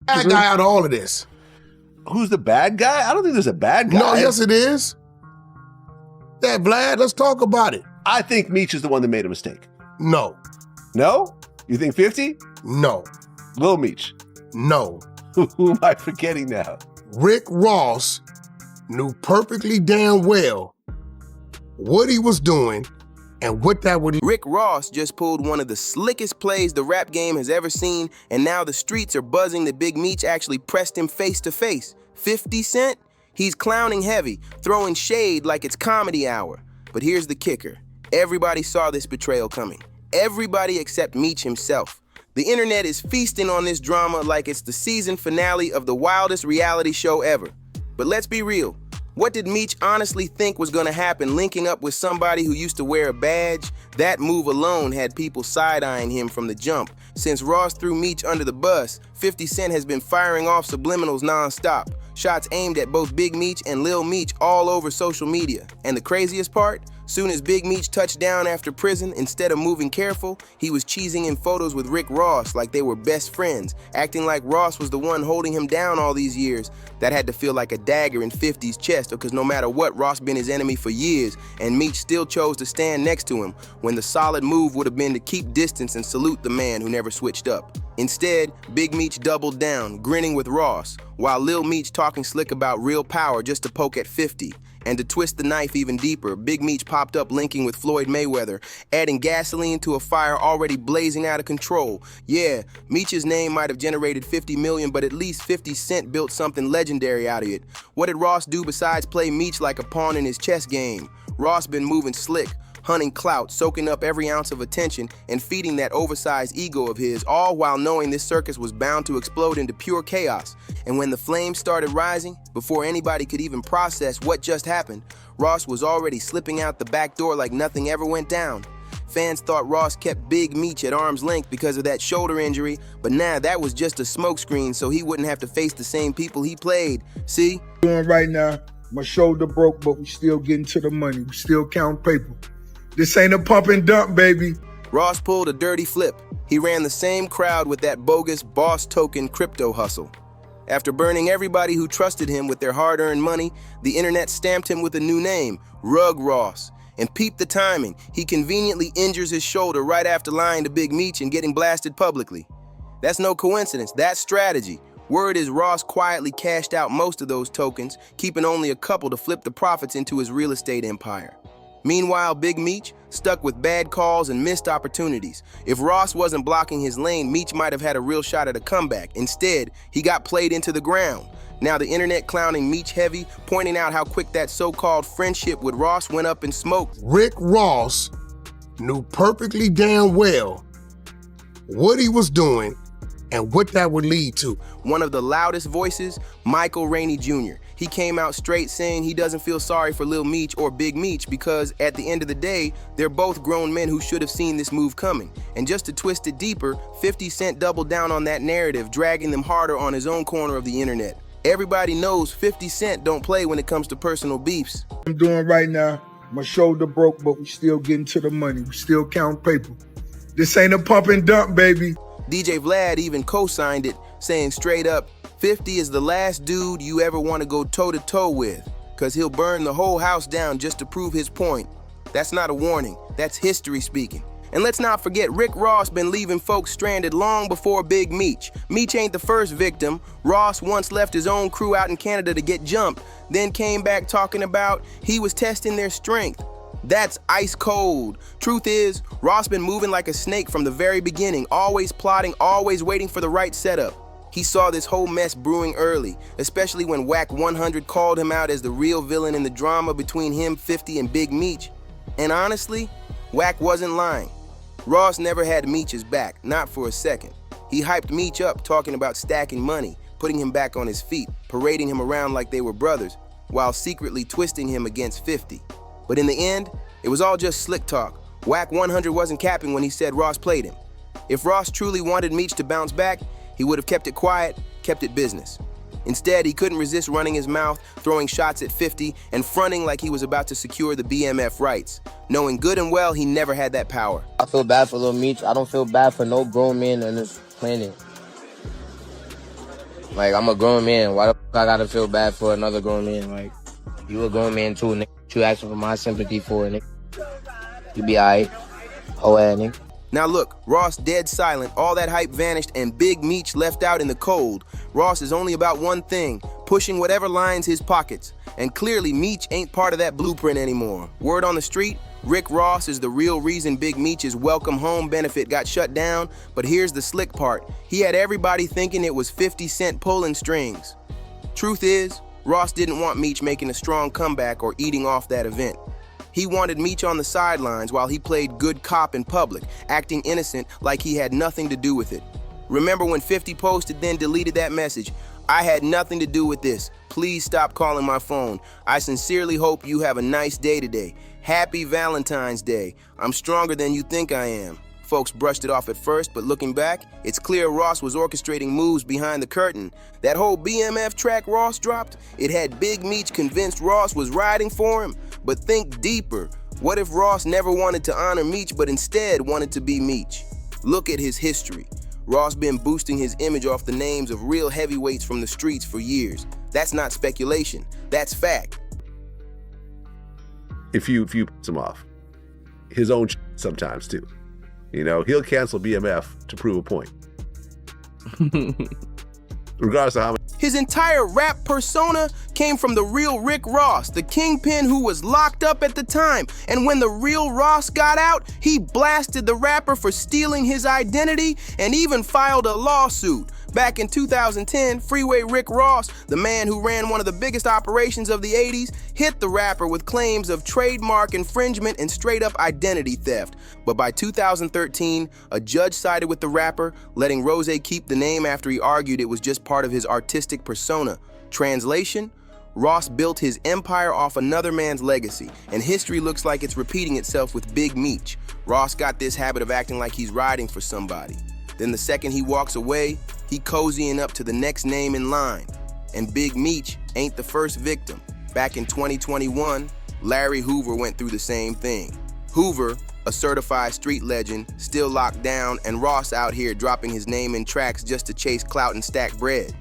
Bad guy out of all of this. Who's the bad guy? I don't think there's a bad guy. No, yes it is. Yeah, Vlad, let's talk about it. I think Meech is the one that made a mistake. No. No? You think 50? No. Lil Meech? No. Who am I forgetting now? Rick Ross knew perfectly damn well what he was doing and what that would... Rick Ross just pulled one of the slickest plays the rap game has ever seen, and now the streets are buzzing that Big Meech actually pressed him face to face. 50 Cent? He's clowning heavy, throwing shade like it's comedy hour. But here's the kicker. Everybody saw this betrayal coming. Everybody except Meech himself. The internet is feasting on this drama like it's the season finale of the wildest reality show ever. But let's be real. What did Meech honestly think was gonna happen linking up with somebody who used to wear a badge? That move alone had people side-eyeing him from the jump. Since Ross threw Meech under the bus, 50 Cent has been firing off subliminals non-stop. Shots aimed at both Big Meech and Lil Meech all over social media. And the craziest part? Soon as Big Meech touched down after prison, instead of moving careful, he was cheesing in photos with Rick Ross like they were best friends, acting like Ross was the one holding him down all these years. That had to feel like a dagger in 50's chest, because no matter what, Ross been his enemy for years, and Meech still chose to stand next to him, when the solid move would have been to keep distance and salute the man who never switched up. Instead, Big Meech doubled down, grinning with Ross, while Lil Meech talking slick about real power just to poke at 50. And to twist the knife even deeper, Big Meech popped up linking with Floyd Mayweather, adding gasoline to a fire already blazing out of control. Yeah, Meech's name might have generated 50 million, but at least 50 Cent built something legendary out of it. What did Ross do besides play Meech like a pawn in his chess game? Ross been moving slick, hunting clout, soaking up every ounce of attention, and feeding that oversized ego of his, all while knowing this circus was bound to explode into pure chaos. And when the flames started rising, before anybody could even process what just happened, Ross was already slipping out the back door like nothing ever went down. Fans thought Ross kept Big Meech at arm's length because of that shoulder injury, but now that was just a smokescreen so he wouldn't have to face the same people he played. See? Doing right now, my shoulder broke, but we still getting to the money. We still count paper. This ain't a pump and dump, baby. Ross pulled a dirty flip. He ran the same crowd with that bogus boss token crypto hustle. After burning everybody who trusted him with their hard-earned money, the internet stamped him with a new name, Rug Ross. And peep the timing. He conveniently injures his shoulder right after lying to Big Meech and getting blasted publicly. That's no coincidence, that's strategy. Word is Ross quietly cashed out most of those tokens, keeping only a couple to flip the profits into his real estate empire. Meanwhile, Big Meech stuck with bad calls and missed opportunities. If Ross wasn't blocking his lane, Meech might have had a real shot at a comeback. Instead, he got played into the ground. Now the internet clowning Meech heavy, pointing out how quick that so-called friendship with Ross went up in smoke. Rick Ross knew perfectly damn well what he was doing and what that would lead to. One of the loudest voices, Michael Rainey Jr. He came out straight saying he doesn't feel sorry for Lil Meech or Big Meech because at the end of the day, they're both grown men who should have seen this move coming. And just to twist it deeper, 50 Cent doubled down on that narrative, dragging them harder on his own corner of the internet. Everybody knows 50 Cent don't play when it comes to personal beefs. I'm doing right now, my shoulder broke, but we still getting to the money. We still count paper. This ain't a pump and dump, baby. DJ Vlad even co-signed it, saying straight up, 50 is the last dude you ever want to go toe-to-toe with, cause he'll burn the whole house down just to prove his point. That's not a warning, that's history speaking. And let's not forget, Rick Ross been leaving folks stranded long before Big Meech. Meech ain't the first victim. Ross once left his own crew out in Canada to get jumped, then came back talking about he was testing their strength. That's ice cold. Truth is, Ross been moving like a snake from the very beginning, always plotting, always waiting for the right setup. He saw this whole mess brewing early, especially when Wack 100 called him out as the real villain in the drama between him, 50, and Big Meech. And honestly, Wack wasn't lying. Ross never had Meech's back, not for a second. He hyped Meech up, talking about stacking money, putting him back on his feet, parading him around like they were brothers, while secretly twisting him against 50. But in the end, it was all just slick talk. Wack 100 wasn't capping when he said Ross played him. If Ross truly wanted Meech to bounce back, he would have kept it quiet, kept it business. Instead, he couldn't resist running his mouth, throwing shots at 50, and fronting like he was about to secure the BMF rights, knowing good and well he never had that power. I feel bad for Lil Meech. I don't feel bad for no grown man on this planet. Like, I'm a grown man. Why the fuck I gotta feel bad for another grown man? Like, you a grown man too, nigga. What you asking for my sympathy for, nigga? You be alright. Oh, nigga. Now look, Ross dead silent, all that hype vanished, and Big Meech left out in the cold. Ross is only about one thing, pushing whatever lines his pockets. And clearly Meech ain't part of that blueprint anymore. Word on the street, Rick Ross is the real reason Big Meech's welcome home benefit got shut down, but here's the slick part. He had everybody thinking it was 50 Cent pulling strings. Truth is, Ross didn't want Meech making a strong comeback or eating off that event. He wanted Meech on the sidelines while he played good cop in public, acting innocent like he had nothing to do with it. Remember when 50 posted then deleted that message? I had nothing to do with this. Please stop calling my phone. I sincerely hope you have a nice day today. Happy Valentine's Day. I'm stronger than you think I am. Folks brushed it off at first, but looking back, it's clear Ross was orchestrating moves behind the curtain. That whole BMF track Ross dropped, it had Big Meech convinced Ross was riding for him. But think deeper. What if Ross never wanted to honor Meech, but instead wanted to be Meech? Look at his history. Ross been boosting his image off the names of real heavyweights from the streets for years. That's not speculation. That's fact. If you piss him off, his own sometimes too. You know, he'll cancel BMF to prove a point. Regardless of how much. His entire rap persona came from the real Rick Ross, the kingpin who was locked up at the time. And when the real Ross got out, he blasted the rapper for stealing his identity and even filed a lawsuit. Back in 2010, Freeway Rick Ross, the man who ran one of the biggest operations of the 80s, hit the rapper with claims of trademark infringement and straight-up identity theft. But by 2013, a judge sided with the rapper, letting Rose keep the name after he argued it was just part of his artistic persona. Translation? Ross built his empire off another man's legacy, and history looks like it's repeating itself with Big Meech. Ross got this habit of acting like he's riding for somebody. Then the second he walks away, he cozying up to the next name in line. And Big Meech ain't the first victim. Back in 2021, Larry Hoover went through the same thing. Hoover, a certified street legend, still locked down, and Ross out here dropping his name in tracks just to chase clout and stack bread.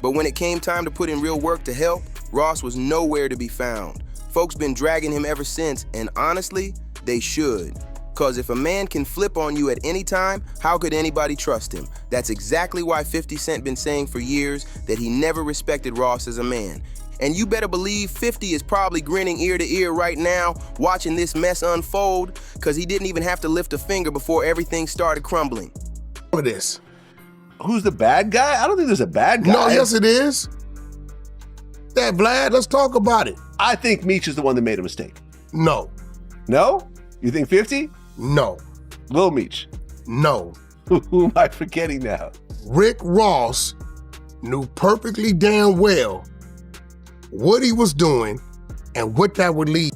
But when it came time to put in real work to help, Ross was nowhere to be found. Folks been dragging him ever since, and honestly, they should. Cause if a man can flip on you at any time, how could anybody trust him? That's exactly why 50 Cent been saying for years that he never respected Ross as a man. And you better believe 50 is probably grinning ear to ear right now, watching this mess unfold, cause he didn't even have to lift a finger before everything started crumbling. All of this. Who's the bad guy? I don't think there's a bad guy. No, yes it is. That Vlad, let's talk about it. I think Meech is the one that made a mistake. No. No? You think 50? No. Lil Meech. No. Who am I forgetting now? Rick Ross knew perfectly damn well what he was doing and what that would lead.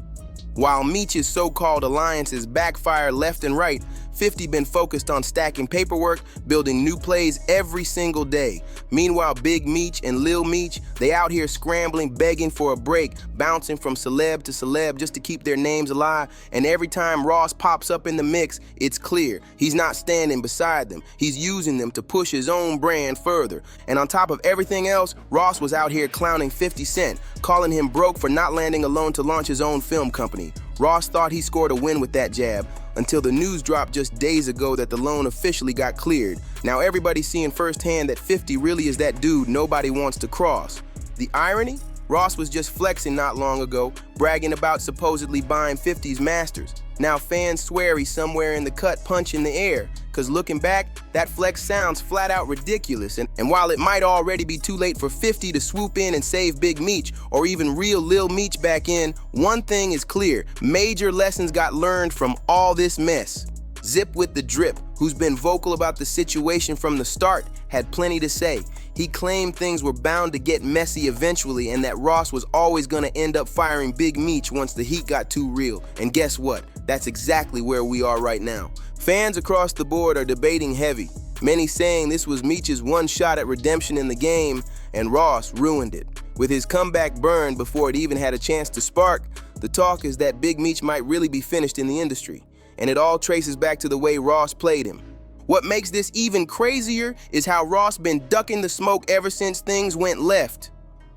While Meech's so-called alliances backfire left and right, 50 been focused on stacking paperwork, building new plays every single day. Meanwhile, Big Meech and Lil Meech, they out here scrambling, begging for a break, bouncing from celeb to celeb just to keep their names alive. And every time Ross pops up in the mix, it's clear he's not standing beside them. He's using them to push his own brand further. And on top of everything else, Ross was out here clowning 50 Cent, calling him broke for not landing a loan to launch his own film company. Ross thought he scored a win with that jab, until the news dropped just days ago that the loan officially got cleared. Now everybody's seeing firsthand that 50 really is that dude nobody wants to cross. The irony? Ross was just flexing not long ago, bragging about supposedly buying 50's masters. Now fans swear he's somewhere in the cut punching the air, cause looking back, that flex sounds flat out ridiculous. And while it might already be too late for 50 to swoop in and save Big Meech, or even reel Lil Meech back in, one thing is clear, major lessons got learned from all this mess. Zip with the Drip, who's been vocal about the situation from the start, had plenty to say. He claimed things were bound to get messy eventually and that Ross was always gonna end up firing Big Meech once the heat got too real. And guess what? That's exactly where we are right now. Fans across the board are debating heavy. Many saying this was Meech's one shot at redemption in the game, and Ross ruined it. With his comeback burned before it even had a chance to spark, the talk is that Big Meech might really be finished in the industry. And it all traces back to the way Ross played him. What makes this even crazier is how Ross been ducking the smoke ever since things went left.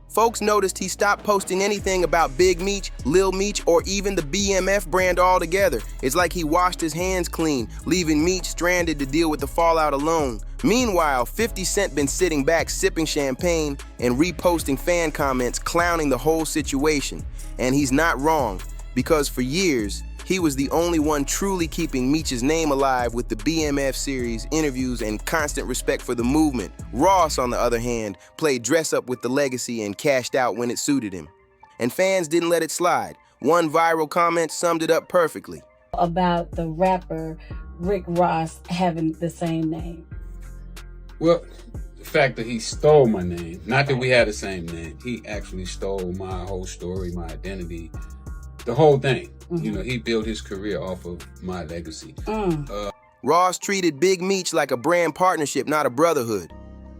Folks noticed he stopped posting anything about Big Meech, Lil Meech, or even the BMF brand altogether. It's like he washed his hands clean, leaving Meech stranded to deal with the fallout alone. Meanwhile, 50 Cent been sitting back sipping champagne and reposting fan comments clowning the whole situation. And he's not wrong, because for years, he was the only one truly keeping Meech's name alive with the BMF series, interviews, and constant respect for the movement. Ross, on the other hand, played dress up with the legacy and cashed out when it suited him. And fans didn't let it slide. One viral comment summed it up perfectly. About the rapper Rick Ross having the same name. Well, the fact that he stole my name, not that we had the same name, he actually stole my whole story, my identity, the whole thing. Mm-hmm. You know, he built his career off of my legacy. Ross treated Big Meech like a brand partnership, not a brotherhood.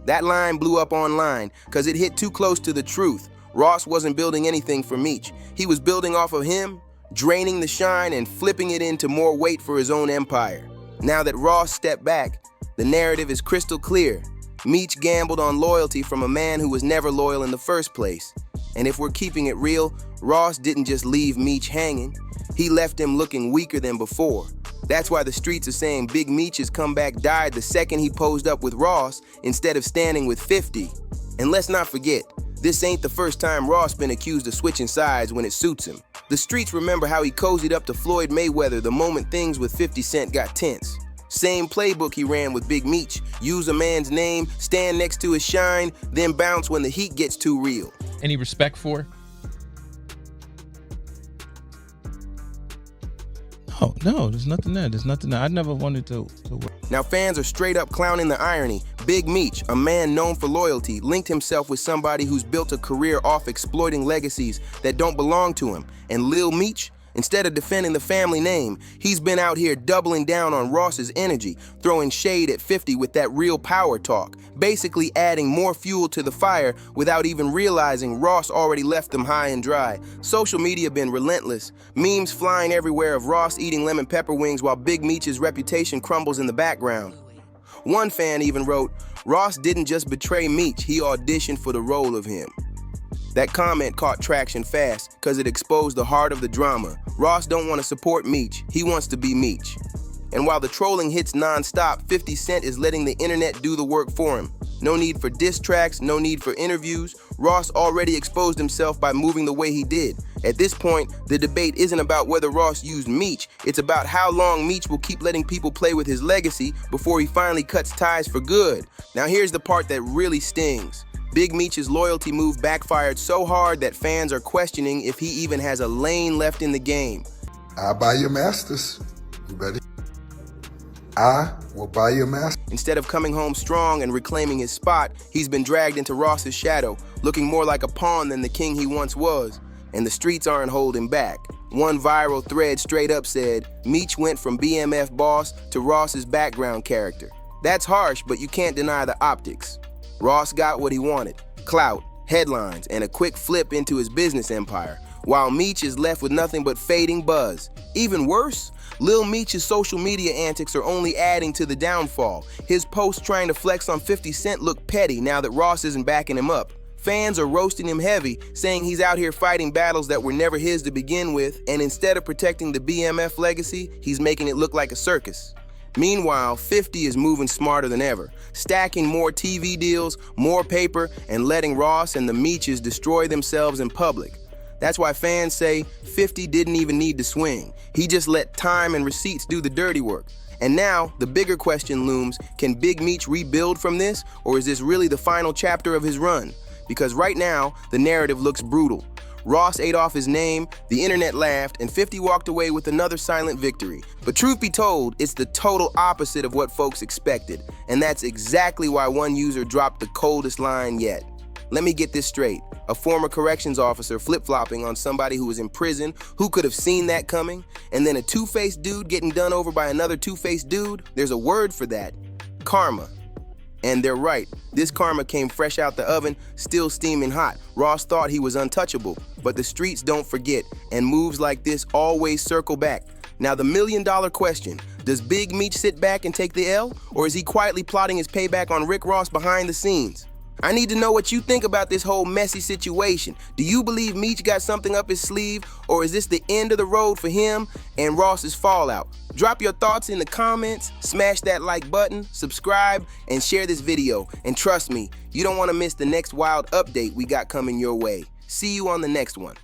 That line blew up online because it hit too close to the truth. Ross wasn't building anything for Meech. He was building off of him, draining the shine and flipping it into more weight for his own empire. Now that Ross stepped back, the narrative is crystal clear. Meech gambled on loyalty from a man who was never loyal in the first place. And if we're keeping it real, Ross didn't just leave Meech hanging. He left him looking weaker than before. That's why the streets are saying Big Meech's comeback died the second he posed up with Ross instead of standing with 50. And let's not forget, this ain't the first time Ross been accused of switching sides when it suits him. The streets remember how he cozied up to Floyd Mayweather the moment things with 50 Cent got tense. Same playbook he ran with Big Meech. Use a man's name, stand next to his shine, then bounce when the heat gets too real. Any respect for? Oh, no, there's nothing there. There's nothing there. I never wanted to work. Now fans are straight up clowning the irony. Big Meech, a man known for loyalty, linked himself with somebody who's built a career off exploiting legacies that don't belong to him. And Lil Meech, instead of defending the family name, he's been out here doubling down on Ross's energy, throwing shade at 50 with that real power talk, basically adding more fuel to the fire without even realizing Ross already left them high and dry. Social media been relentless, memes flying everywhere of Ross eating lemon pepper wings while Big Meech's reputation crumbles in the background. One fan even wrote, "Ross didn't just betray Meech, he auditioned for the role of him." That comment caught traction fast because it exposed the heart of the drama. Ross don't want to support Meech, he wants to be Meech. And while the trolling hits non-stop, 50 Cent is letting the internet do the work for him. No need for diss tracks, no need for interviews. Ross already exposed himself by moving the way he did. At this point, the debate isn't about whether Ross used Meech, it's about how long Meech will keep letting people play with his legacy before he finally cuts ties for good. Now here's the part that really stings. Big Meech's loyalty move backfired so hard that fans are questioning if he even has a lane left in the game. I'll buy your masters. You ready? I will buy your master. Instead of coming home strong and reclaiming his spot, he's been dragged into Ross's shadow, looking more like a pawn than the king he once was. And the streets aren't holding back. One viral thread straight up said, Meech went from BMF boss to Ross's background character. That's harsh, but you can't deny the optics. Ross got what he wanted, clout, headlines, and a quick flip into his business empire, while Meech is left with nothing but fading buzz. Even worse, Lil Meech's social media antics are only adding to the downfall. His posts trying to flex on 50 Cent look petty now that Ross isn't backing him up. Fans are roasting him heavy, saying he's out here fighting battles that were never his to begin with, and instead of protecting the BMF legacy, he's making it look like a circus. Meanwhile, 50 is moving smarter than ever, stacking more TV deals, more paper, and letting Ross and the Meeches destroy themselves in public. That's why fans say 50 didn't even need to swing. He just let time and receipts do the dirty work. And now, the bigger question looms, can Big Meech rebuild from this, or is this really the final chapter of his run? Because right now, the narrative looks brutal. Ross ate off his name, the internet laughed, and 50 walked away with another silent victory. But truth be told, it's the total opposite of what folks expected. And that's exactly why one user dropped the coldest line yet. Let me get this straight. A former corrections officer flip-flopping on somebody who was in prison, who could have seen that coming? And then a two-faced dude getting done over by another two-faced dude? There's a word for that. Karma. And they're right. This karma came fresh out the oven, still steaming hot. Ross thought he was untouchable, but the streets don't forget, and moves like this always circle back. Now the million-dollar question, Does Big Meech sit back and take the L, or is he quietly plotting his payback on Rick Ross behind the scenes? I need to know what you think about this whole messy situation. Do you believe Meech got something up his sleeve, or is this the end of the road for him and Ross's fallout? Drop your thoughts in the comments, smash that like button, subscribe, and share this video. And trust me, you don't want to miss the next wild update we got coming your way. See you on the next one.